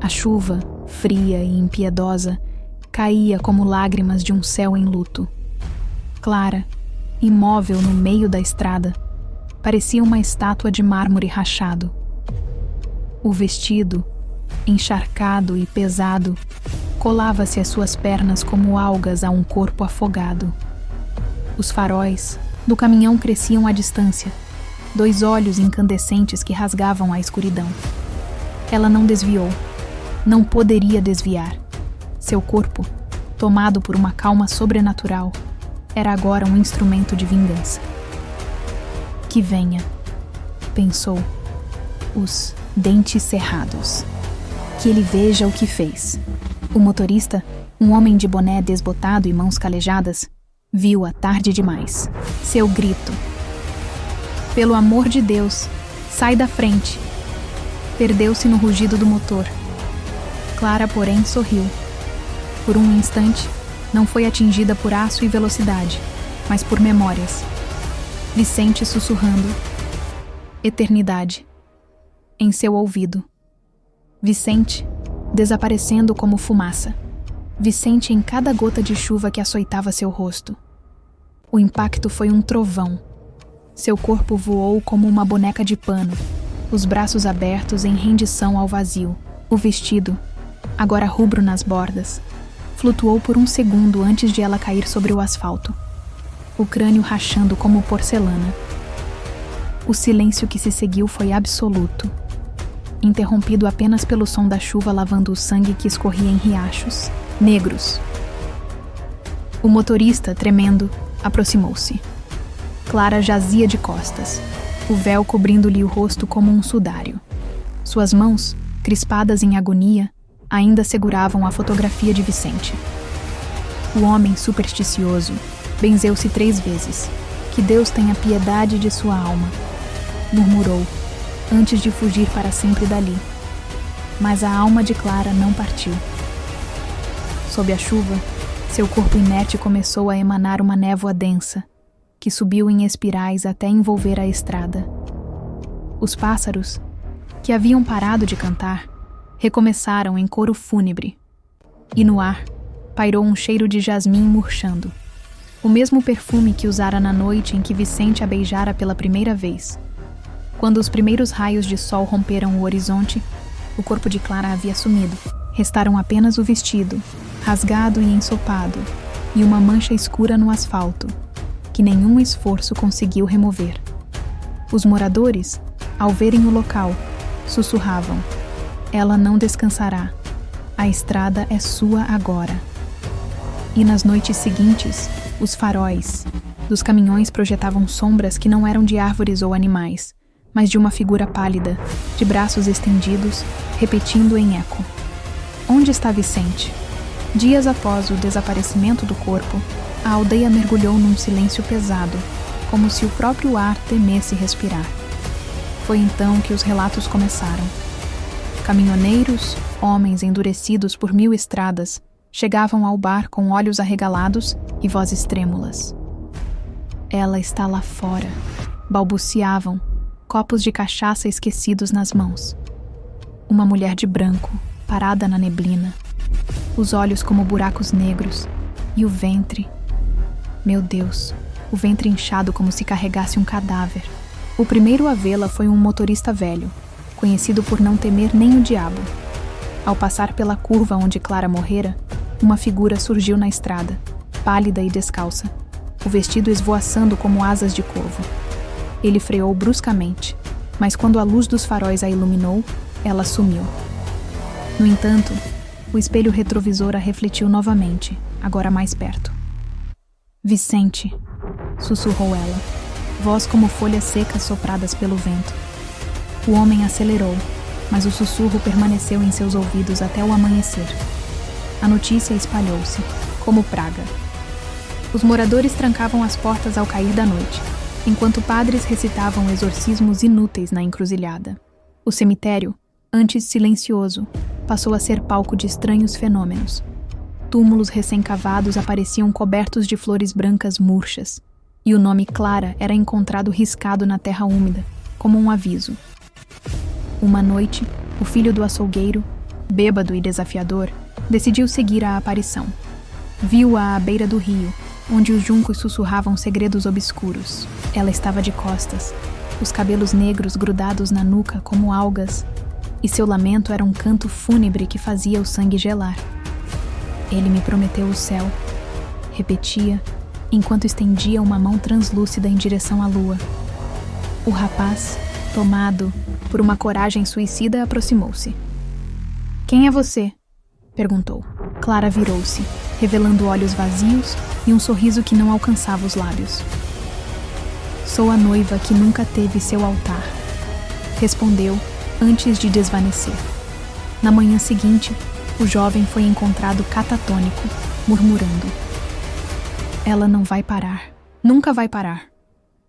A chuva, fria e impiedosa, caía como lágrimas de um céu em luto. Clara, imóvel no meio da estrada, parecia uma estátua de mármore rachado. O vestido, encharcado e pesado, colava-se às suas pernas como algas a um corpo afogado. Os faróis do caminhão cresciam à distância, 2 olhos incandescentes que rasgavam a escuridão. Ela não desviou, não poderia desviar. Seu corpo, tomado por uma calma sobrenatural, era agora um instrumento de vingança. Que venha, pensou, os dentes cerrados. Que ele veja o que fez. O motorista, um homem de boné desbotado e mãos calejadas, viu-a tarde demais. Seu grito: "Pelo amor de Deus, sai da frente!" Perdeu-se no rugido do motor. Clara, porém, sorriu. Por um instante, não foi atingida por aço e velocidade, mas por memórias. Vicente sussurrando: eternidade, em seu ouvido. Vicente, desaparecendo como fumaça. Vicente em cada gota de chuva que açoitava seu rosto. O impacto foi um trovão. Seu corpo voou como uma boneca de pano, os braços abertos em rendição ao vazio. O vestido, agora rubro nas bordas, flutuou por um segundo antes de ela cair sobre o asfalto, o crânio rachando como porcelana. O silêncio que se seguiu foi absoluto, interrompido apenas pelo som da chuva lavando o sangue que escorria em riachos negros. O motorista, tremendo, aproximou-se. Clara jazia de costas, o véu cobrindo-lhe o rosto como um sudário. Suas mãos, crispadas em agonia, ainda seguravam a fotografia de Vicente. O homem supersticioso benzeu-se 3 vezes. Que Deus tenha piedade de sua alma, murmurou, antes de fugir para sempre dali. Mas a alma de Clara não partiu. Sob a chuva, seu corpo inerte começou a emanar uma névoa densa, que subiu em espirais até envolver a estrada. Os pássaros, que haviam parado de cantar, recomeçaram em coro fúnebre. E no ar, pairou um cheiro de jasmim murchando. O mesmo perfume que usara na noite em que Vicente a beijara pela primeira vez. Quando os primeiros raios de sol romperam o horizonte, o corpo de Clara havia sumido. Restaram apenas o vestido, rasgado e ensopado, e uma mancha escura no asfalto, que nenhum esforço conseguiu remover. Os moradores, ao verem o local, sussurravam: "Ela não descansará. A estrada é sua agora." E nas noites seguintes, os faróis dos caminhões projetavam sombras que não eram de árvores ou animais, mas de uma figura pálida, de braços estendidos, repetindo em eco: "Onde está Vicente?" Dias após o desaparecimento do corpo, a aldeia mergulhou num silêncio pesado, como se o próprio ar temesse respirar. Foi então que os relatos começaram. Caminhoneiros, homens endurecidos por 1000 estradas, chegavam ao bar com olhos arregalados e vozes trêmulas. "Ela está lá fora", balbuciavam, copos de cachaça esquecidos nas mãos. Uma mulher de branco, parada na neblina, os olhos como buracos negros, e o ventre. Meu Deus, o ventre inchado como se carregasse um cadáver. O primeiro a vê-la foi um motorista velho, conhecido por não temer nem o diabo. Ao passar pela curva onde Clara morrera, uma figura surgiu na estrada, pálida e descalça, o vestido esvoaçando como asas de corvo. Ele freou bruscamente, mas quando a luz dos faróis a iluminou, ela sumiu. No entanto, o espelho retrovisor a refletiu novamente, agora mais perto. "Vicente", sussurrou ela, voz como folhas secas sopradas pelo vento. O homem acelerou, mas o sussurro permaneceu em seus ouvidos até o amanhecer. A notícia espalhou-se, como praga. Os moradores trancavam as portas ao cair da noite, enquanto padres recitavam exorcismos inúteis na encruzilhada. O cemitério, antes silencioso, passou a ser palco de estranhos fenômenos. Túmulos recém-cavados apareciam cobertos de flores brancas murchas, e o nome Clara era encontrado riscado na terra úmida, como um aviso. Uma noite, o filho do açougueiro, Bêbado e desafiador, decidiu seguir a aparição. Viu-a à beira do rio, onde os juncos sussurravam segredos obscuros. Ela estava de costas, os cabelos negros grudados na nuca como algas, e seu lamento era um canto fúnebre que fazia o sangue gelar. Ele me prometeu o céu, repetia, enquanto estendia uma mão translúcida em direção à lua. O rapaz, tomado por uma coragem suicida, aproximou-se. "Quem é você?" perguntou. Clara virou-se, revelando olhos vazios e um sorriso que não alcançava os lábios. "Sou a noiva que nunca teve seu altar", respondeu antes de desvanecer. Na manhã seguinte, o jovem foi encontrado catatônico, murmurando: "Ela não vai parar, nunca vai parar."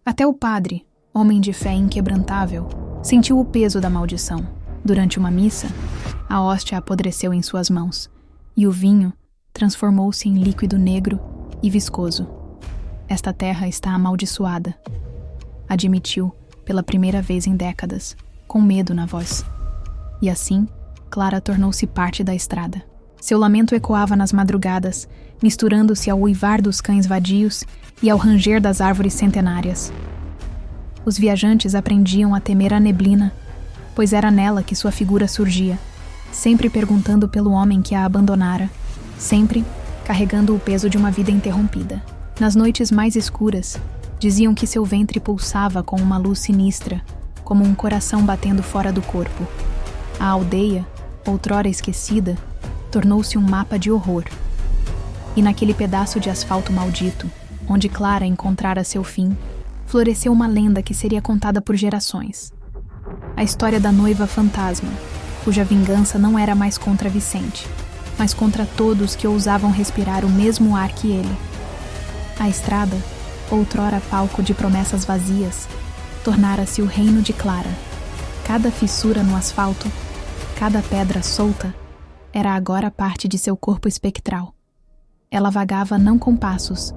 Até o padre, homem de fé inquebrantável, sentiu o peso da maldição. Durante uma missa, a hóstia apodreceu em suas mãos, e o vinho transformou-se em líquido negro e viscoso. "Esta terra está amaldiçoada", admitiu pela primeira vez em décadas, com medo na voz. E assim, Clara tornou-se parte da estrada. Seu lamento ecoava nas madrugadas, misturando-se ao uivar dos cães vadios e ao ranger das árvores centenárias. Os viajantes aprendiam a temer a neblina, pois era nela que sua figura surgia, sempre perguntando pelo homem que a abandonara, sempre carregando o peso de uma vida interrompida. Nas noites mais escuras, diziam que seu ventre pulsava com uma luz sinistra, como um coração batendo fora do corpo. A aldeia, outrora esquecida, tornou-se um mapa de horror. E naquele pedaço de asfalto maldito, onde Clara encontrara seu fim, floresceu uma lenda que seria contada por gerações. A história da noiva fantasma, cuja vingança não era mais contra Vicente, mas contra todos que ousavam respirar o mesmo ar que ele. A estrada, outrora palco de promessas vazias, tornara-se o reino de Clara. Cada fissura no asfalto, cada pedra solta, era agora parte de seu corpo espectral. Ela vagava não com passos,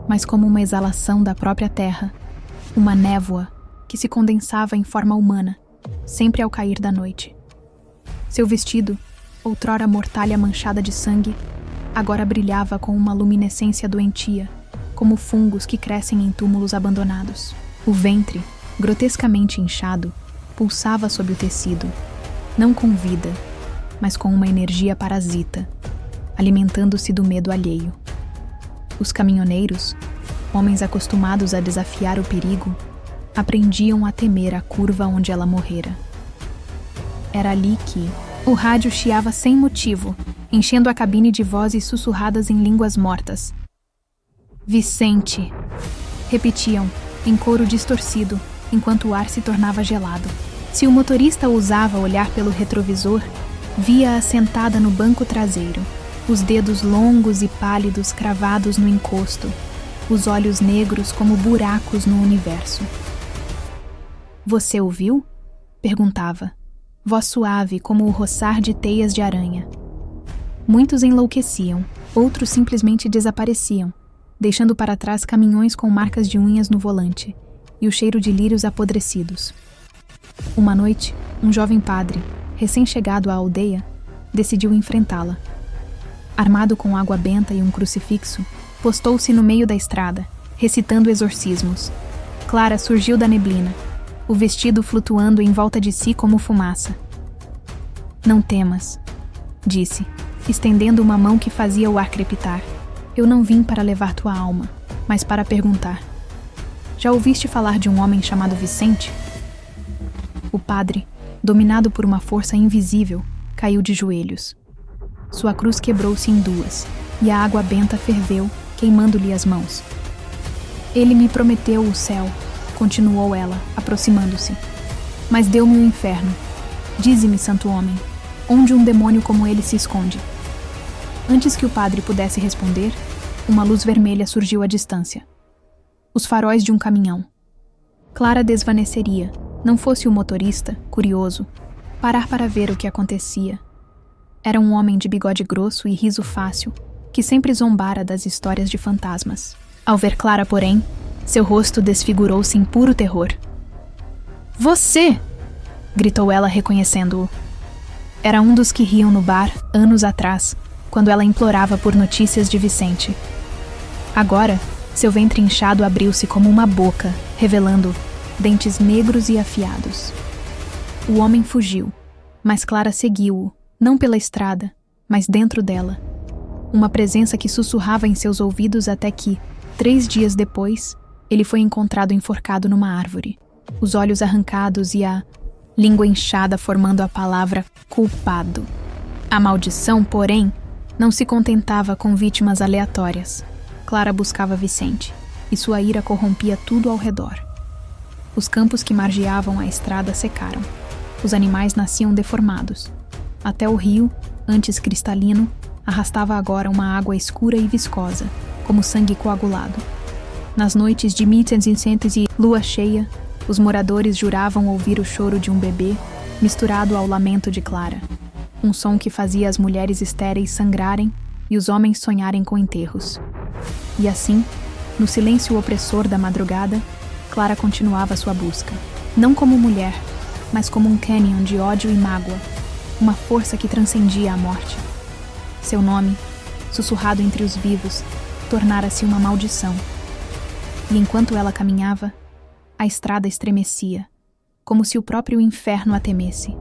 mas como uma exalação da própria terra, uma névoa que se condensava em forma humana, sempre ao cair da noite. Seu vestido, outrora mortalha manchada de sangue, agora brilhava com uma luminescência doentia, como fungos que crescem em túmulos abandonados. O ventre, grotescamente inchado, pulsava sob o tecido, não com vida, mas com uma energia parasita, alimentando-se do medo alheio. Os caminhoneiros, homens acostumados a desafiar o perigo, aprendiam a temer a curva onde ela morrera. Era ali que o rádio chiava sem motivo, enchendo a cabine de vozes sussurradas em línguas mortas. "Vicente!" repetiam, em coro distorcido, enquanto o ar se tornava gelado. Se o motorista ousava olhar pelo retrovisor, via-a sentada no banco traseiro, os dedos longos e pálidos cravados no encosto, os olhos negros como buracos no universo. "Você o viu?" perguntava, voz suave como o roçar de teias de aranha. Muitos enlouqueciam, outros simplesmente desapareciam, deixando para trás caminhões com marcas de unhas no volante e o cheiro de lírios apodrecidos. Uma noite, um jovem padre, recém-chegado à aldeia, decidiu enfrentá-la. Armado com água benta e um crucifixo, postou-se no meio da estrada, recitando exorcismos. Clara surgiu da neblina, o vestido flutuando em volta de si como fumaça. "Não temas", disse, estendendo uma mão que fazia o ar crepitar. "Eu não vim para levar tua alma, mas para perguntar. Já ouviste falar de um homem chamado Vicente?" O padre, dominado por uma força invisível, caiu de joelhos. Sua cruz quebrou-se em duas, e a água benta ferveu, queimando-lhe as mãos. "Ele me prometeu o céu", continuou ela, aproximando-se. "Mas deu-me o inferno. Dize-me, santo homem, onde um demônio como ele se esconde?" Antes que o padre pudesse responder, uma luz vermelha surgiu à distância. Os faróis de um caminhão. Clara desvaneceria, não fosse o motorista, curioso, parar para ver o que acontecia. Era um homem de bigode grosso e riso fácil, que sempre zombara das histórias de fantasmas. Ao ver Clara, porém, seu rosto desfigurou-se em puro terror. "Você!" gritou ela, reconhecendo-o. Era um dos que riam no bar, anos atrás, quando ela implorava por notícias de Vicente. Agora, seu ventre inchado abriu-se como uma boca, revelando dentes negros e afiados. O homem fugiu, mas Clara seguiu-o, não pela estrada, mas dentro dela. Uma presença que sussurrava em seus ouvidos até que, 3 dias depois, ele foi encontrado enforcado numa árvore, os olhos arrancados e a língua inchada formando a palavra culpado. A maldição, porém, não se contentava com vítimas aleatórias. Clara buscava Vicente, e sua ira corrompia tudo ao redor. Os campos que margeavam a estrada secaram. Os animais nasciam deformados. Até o rio, antes cristalino, arrastava agora uma água escura e viscosa, como sangue coagulado. Nas noites de mítens incêndios e lua cheia, os moradores juravam ouvir o choro de um bebê, misturado ao lamento de Clara. Um som que fazia as mulheres estéreis sangrarem e os homens sonharem com enterros. E assim, no silêncio opressor da madrugada, Clara continuava sua busca. Não como mulher, mas como um cânion de ódio e mágoa, uma força que transcendia a morte. Seu nome, sussurrado entre os vivos, tornara-se uma maldição. E enquanto ela caminhava, a estrada estremecia, como se o próprio inferno a temesse.